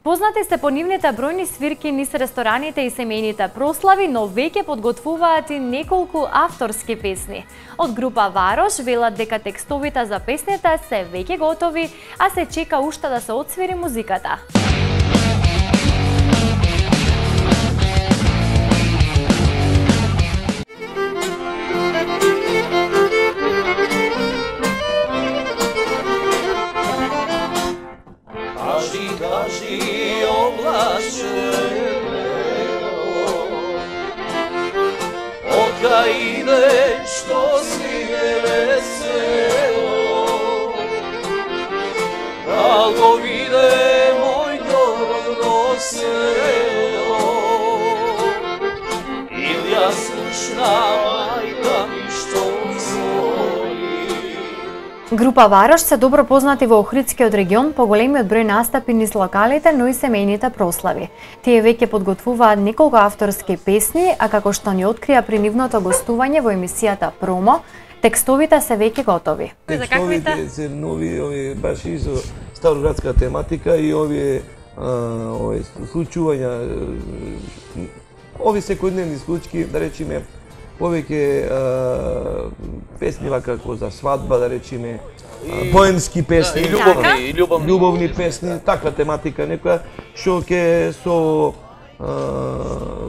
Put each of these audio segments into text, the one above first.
Познати се по нивните бројни свирки низ рестораните и семејните прослави, но веќе подготвуваат и неколку авторски песни. Од група Варош велат дека текстовите за песните се веќе готови, а се чека уште да се отсвири музиката. Кажи, облаче, откај идеш, што си невесело, да го виде мојто родно село, или ја слушна мајка ми што звони. Група Варош се добро познати во Охридскиот регион по големиот број настапи низ локалите, но и семејните прослави. Тие веќе подготвуваат неколку авторски песни, а како што ни открија при нивното гостување во емисијата Промо, текстовите се веќе готови. Текстовите се нови, овие баш и со староградска тематика и овие случувања, овие секојдневни случаи, да речеме, повеќе песни како за свадба, да речеме, поемски песни, љубовни песни, таква тематика некоја што ќе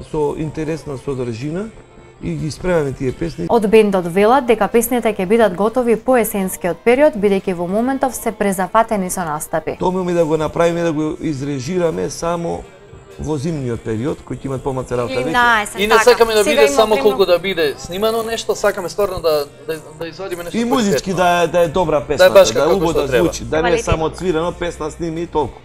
со интересна содржина и ги спремаме тие песни. Од бендот велат дека песните ќе бидат готови по есенскиот период, бидејќи во моментов се презафатени со настапи. Томиме да го направиме, да го изрежираме само во зимниот период, кој ќе имат помалку работа веќе. И не сакаме да биде само колку да биде снимано нешто, сакаме стварно да извадиме нешто. И музички да е добра песна, да убаво да звучи, да не е само цвирано, песна сними и толку.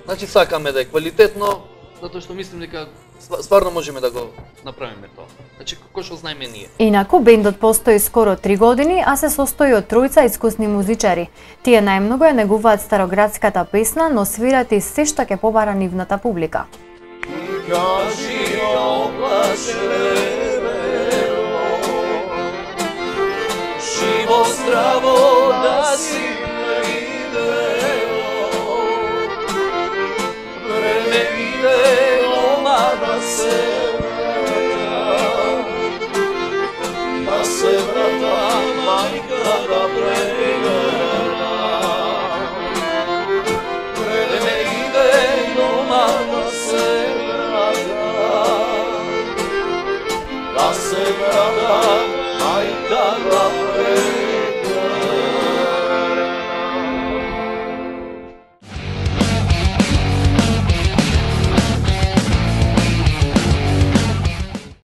Значи сакаме да е квалитетно, затоа што мислим дека стварно можеме да го направиме тоа. Значи кој што знаеме ние. Инаку бендот постои скоро 3 години, а се состои од тројца искусни музичари. Тие најмногу ја негуваат староградската песна, но свират и се што ќе побара нивната публика. Кажи, облаче, живо здраво да си